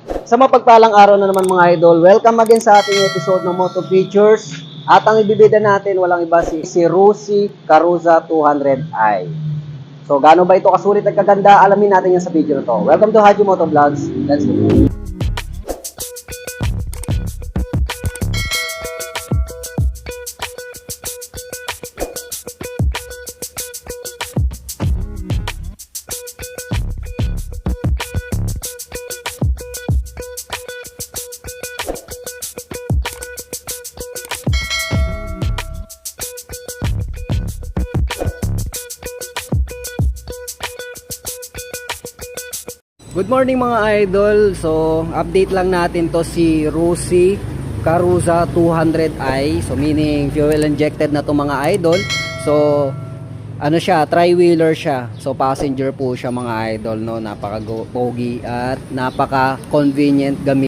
Sa mapagpalang araw na naman mga idol, welcome again sa ating episode ng Moto Features. At ang ibibida natin, walang iba si Rusi Karuza 200i. So gaano ba ito kasulit at kaganda, alamin natin yan sa video na to. Welcome to Haji Moto Vlogs. Let's go. Good morning mga idol. So update lang natin to si Rusi Karuza 200i. So meaning fuel injected na to mga idol. So ano siya, tri-wheeler siya. So passenger po siya mga idol, no. Napaka-pogi at napaka-convenient gamit.